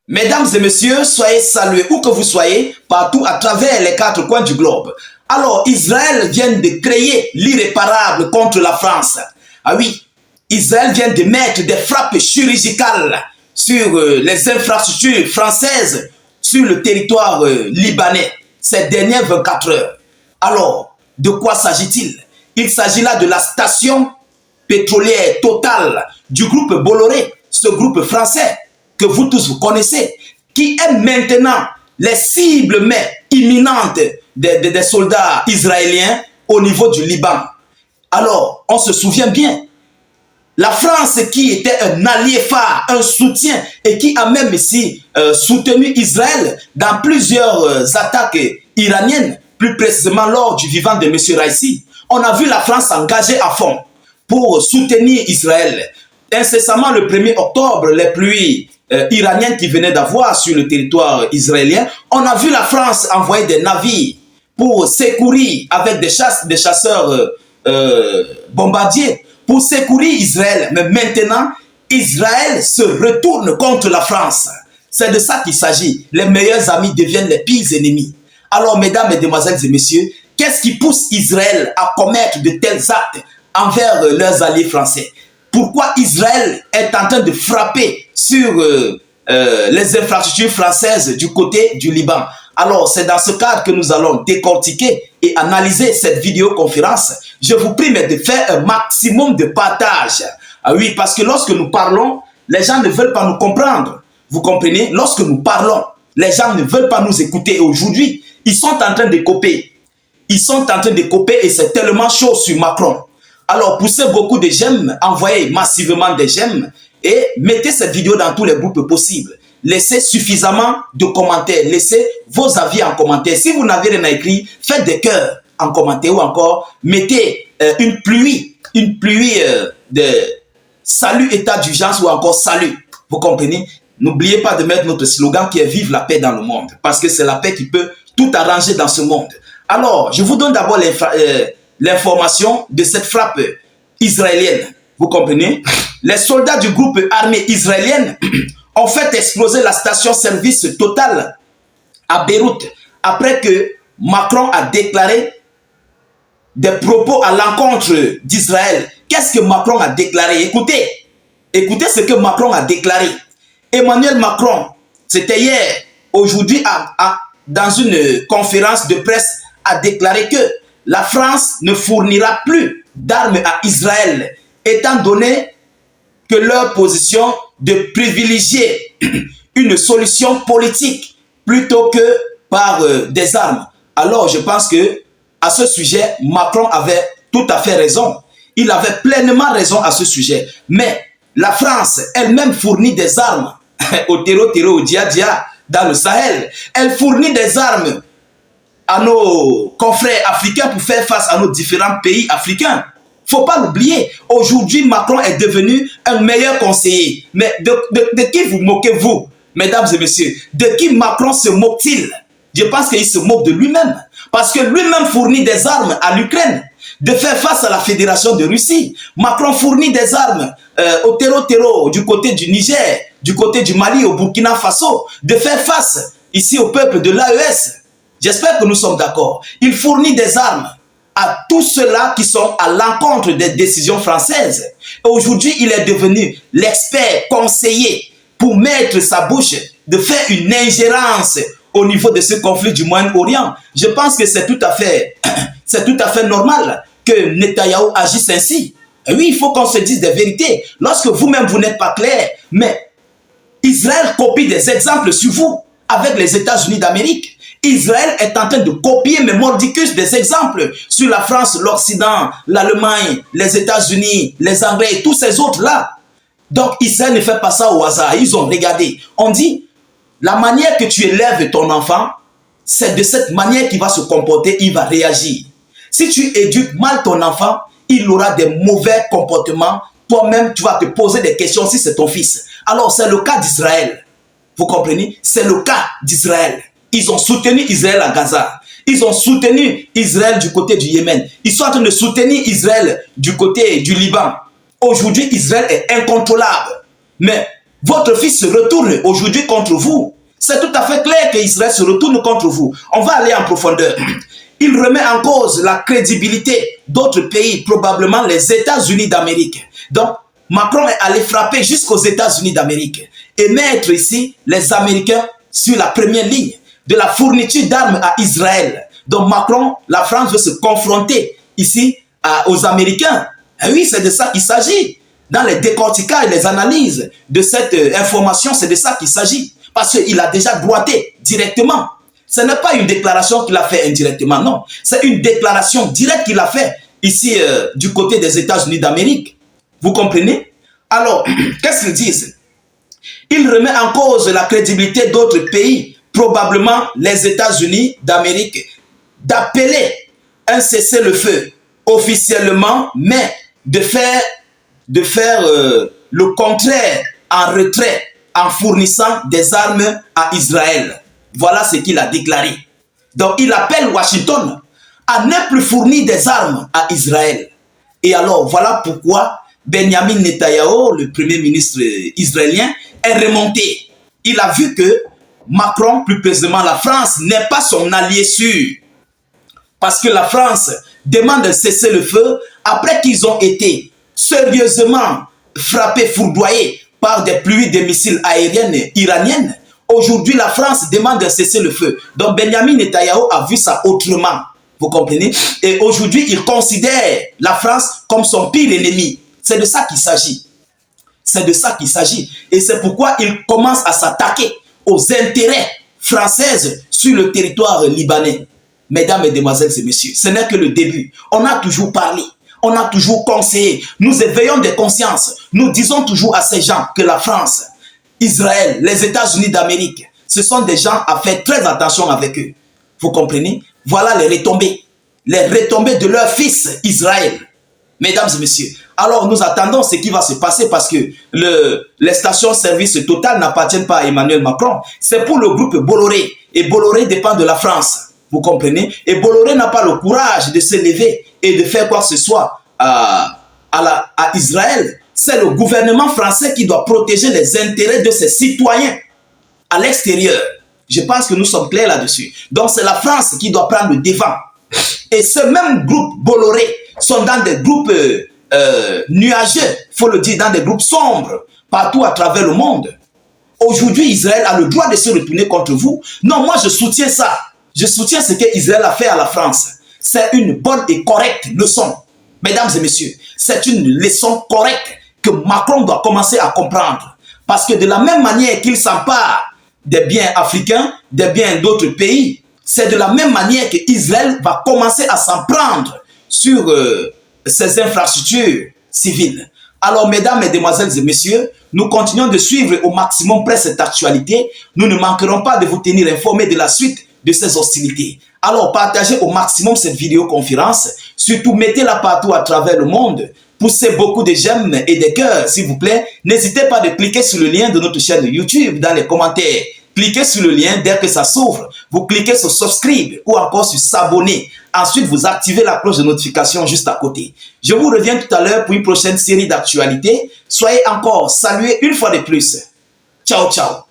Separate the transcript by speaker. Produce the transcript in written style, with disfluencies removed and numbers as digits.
Speaker 1: Mesdames et messieurs, soyez salués où que vous soyez, partout à travers les quatre coins du globe. Alors, Israël vient de créer l'irréparable contre la France. Ah oui, Israël vient de mettre des frappes chirurgicales sur les infrastructures françaises sur le territoire libanais ces dernières 24 heures. Alors, de quoi s'agit-il? Il s'agit là de la station pétrolière Total du groupe Bolloré, ce groupe français que vous tous vous connaissez, qui est maintenant les cibles mais imminentes des soldats israéliens au niveau du Liban. Alors, on se souvient bien, la France qui était un allié phare, un soutien, et qui a même ici soutenu Israël dans plusieurs attaques iraniennes, plus précisément lors du vivant de M. Raisi. On a vu la France engagée à fond pour soutenir Israël. Incessamment le 1er octobre, les pluies iraniennes qui venaient d'avoir sur le territoire israélien, on a vu la France envoyer des navires pour secourir avec des chasseurs bombardiers, pour secourir Israël. Mais maintenant, Israël se retourne contre la France. C'est de ça qu'il s'agit. Les meilleurs amis deviennent les pires ennemis. Alors, mesdames, mesdemoiselles et messieurs, qu'est-ce qui pousse Israël à commettre de tels actes envers leurs alliés français? Pourquoi Israël est en train de frapper sur les infrastructures françaises du côté du Liban? Alors, c'est dans ce cadre que nous allons décortiquer et analyser cette vidéoconférence. Je vous prie de faire un maximum de partage. Ah oui, parce que lorsque nous parlons, les gens ne veulent pas nous comprendre. Vous comprenez? Lorsque nous parlons, les gens ne veulent pas nous écouter. Et aujourd'hui, ils sont en train de copier. Ils sont en train de copier et c'est tellement chaud sur Macron. Alors, poussez beaucoup de j'aime, envoyez massivement des j'aime et mettez cette vidéo dans tous les groupes possibles. Laissez suffisamment de commentaires, laissez vos avis en commentaire. Si vous n'avez rien à écrire, faites des cœurs en commentaire ou encore mettez une pluie de salut état d'urgence ou encore salut. Vous comprenez? N'oubliez pas de mettre notre slogan qui est vive la paix dans le monde, parce que c'est la paix qui peut tout arranger dans ce monde. Alors, je vous donne d'abord l'information de cette frappe israélienne. Vous comprenez? Les soldats du groupe armé israélienne ont fait exploser la station-service Total à Beyrouth après que Macron a déclaré des propos à l'encontre d'Israël. Qu'est-ce que Macron a déclaré? Écoutez, écoutez ce que Macron a déclaré. Emmanuel Macron, c'était hier, aujourd'hui, dans une conférence de presse, a déclaré que la France ne fournira plus d'armes à Israël, étant donné que leur position de privilégier une solution politique plutôt que par des armes. Alors, je pense que à ce sujet, Macron avait tout à fait raison. Il avait pleinement raison à ce sujet. Mais la France elle-même fournit des armes au terreau, au dia-dia, dans le Sahel. Elle fournit des armes à nos confrères africains pour faire face à nos différents pays africains. Faut pas l'oublier. Aujourd'hui, Macron est devenu un meilleur conseiller. Mais de qui vous moquez-vous, mesdames et messieurs? De qui Macron se moque-t-il? Je pense qu'il se moque de lui-même. Parce que lui-même fournit des armes à l'Ukraine de faire face à la Fédération de Russie. Macron fournit des armes au terreau du côté du Niger, du côté du Mali, au Burkina Faso, de faire face ici au peuple de l'AES. J'espère que nous sommes d'accord. Il fournit des armes à tous ceux-là qui sont à l'encontre des décisions françaises. Et aujourd'hui, il est devenu l'expert conseiller pour mettre sa bouche, de faire une ingérence au niveau de ce conflit du Moyen-Orient. Je pense que c'est tout à fait normal que Netanyahou agisse ainsi. Et oui, il faut qu'on se dise des vérités. Lorsque vous-même, vous n'êtes pas clair, mais Israël copie des exemples sur vous avec les États-Unis d'Amérique. Israël est en train de copier, mais mordicus, des exemples sur la France, l'Occident, l'Allemagne, les États-Unis, les Anglais et tous ces autres-là. Donc, Israël ne fait pas ça au hasard. Ils ont regardé. On dit, la manière que tu élèves ton enfant, c'est de cette manière qu'il va se comporter, il va réagir. Si tu éduques mal ton enfant, il aura des mauvais comportements. Toi-même, tu vas te poser des questions si c'est ton fils. Alors, c'est le cas d'Israël. Vous comprenez? C'est le cas d'Israël. Ils ont soutenu Israël à Gaza. Ils ont soutenu Israël du côté du Yémen. Ils sont en train de soutenir Israël du côté du Liban. Aujourd'hui, Israël est incontrôlable. Mais votre fils se retourne aujourd'hui contre vous. C'est tout à fait clair qu'Israël se retourne contre vous. On va aller en profondeur. Il remet en cause la crédibilité d'autres pays, probablement les États-Unis d'Amérique. Donc, Macron est allé frapper jusqu'aux États-Unis d'Amérique et mettre ici les Américains sur la première ligne de la fourniture d'armes à Israël. Donc Macron, la France veut se confronter ici aux Américains. Et oui, c'est de ça qu'il s'agit. Dans les décorticages et les analyses de cette information, c'est de ça qu'il s'agit. Parce qu'il a déjà droité directement. Ce n'est pas une déclaration qu'il a fait indirectement, non. C'est une déclaration directe qu'il a fait ici du côté des États-Unis d'Amérique. Vous comprenez? Alors, qu'est-ce qu'ils disent? Il remet en cause la crédibilité d'autres pays, probablement les États-Unis d'Amérique, d'appeler un cessez-le-feu officiellement, mais de faire le contraire en retrait, en fournissant des armes à Israël. Voilà ce qu'il a déclaré. Donc il appelle Washington à ne plus fournir des armes à Israël. Et alors voilà pourquoi Benjamin Netanyahu, le premier ministre israélien, est remonté. Il a vu que Macron, plus précisément la France, n'est pas son allié sûr. Parce que la France demande de cesser le feu après qu'ils ont été sérieusement frappés, foudroyés par des pluies de missiles aériennes iraniennes. Aujourd'hui, la France demande de cesser le feu. Donc Benjamin Netanyahu a vu ça autrement. Vous comprenez? Et aujourd'hui, il considère la France comme son pire ennemi. C'est de ça qu'il s'agit. C'est de ça qu'il s'agit. Et c'est pourquoi il commence à s'attaquer aux intérêts français sur le territoire libanais. Mesdames, Mesdemoiselles et Messieurs, ce n'est que le début. On a toujours parlé, on a toujours conseillé. Nous éveillons des consciences. Nous disons toujours à ces gens que la France, Israël, les États-Unis d'Amérique, ce sont des gens à faire très attention avec eux. Vous comprenez? Voilà les retombées de leur fils Israël. Mesdames et messieurs, alors nous attendons ce qui va se passer parce que les stations-service Total n'appartiennent pas à Emmanuel Macron. C'est pour le groupe Bolloré. Et Bolloré dépend de la France. Vous comprenez? Et Bolloré n'a pas le courage de se lever et de faire quoi que ce soit à Israël. C'est le gouvernement français qui doit protéger les intérêts de ses citoyens à l'extérieur. Je pense que nous sommes clairs là-dessus. Donc c'est la France qui doit prendre le devant. Et ce même groupe Bolloré sont dans des groupes nuageux, il faut le dire, dans des groupes sombres, partout à travers le monde. Aujourd'hui, Israël a le droit de se retourner contre vous. Non, moi je soutiens ça. Je soutiens ce qu'Israël a fait à la France. C'est une bonne et correcte leçon. Mesdames et messieurs, c'est une leçon correcte que Macron doit commencer à comprendre. Parce que de la même manière qu'il s'empare des biens africains, des biens d'autres pays, c'est de la même manière qu'Israël va commencer à s'en prendre sur ces infrastructures civiles. Alors, mesdames, mesdemoiselles et messieurs, nous continuons de suivre au maximum près cette actualité. Nous ne manquerons pas de vous tenir informés de la suite de ces hostilités. Alors, partagez au maximum cette vidéoconférence. Surtout, mettez-la partout à travers le monde. Poussez beaucoup de j'aime et de cœurs, s'il vous plaît. N'hésitez pas de cliquer sur le lien de notre chaîne YouTube dans les commentaires. Cliquez sur le lien dès que ça s'ouvre. Vous cliquez sur subscribe ou encore sur s'abonner. Ensuite, vous activez la cloche de notification juste à côté. Je vous reviens tout à l'heure pour une prochaine série d'actualités. Soyez encore salués une fois de plus. Ciao, ciao.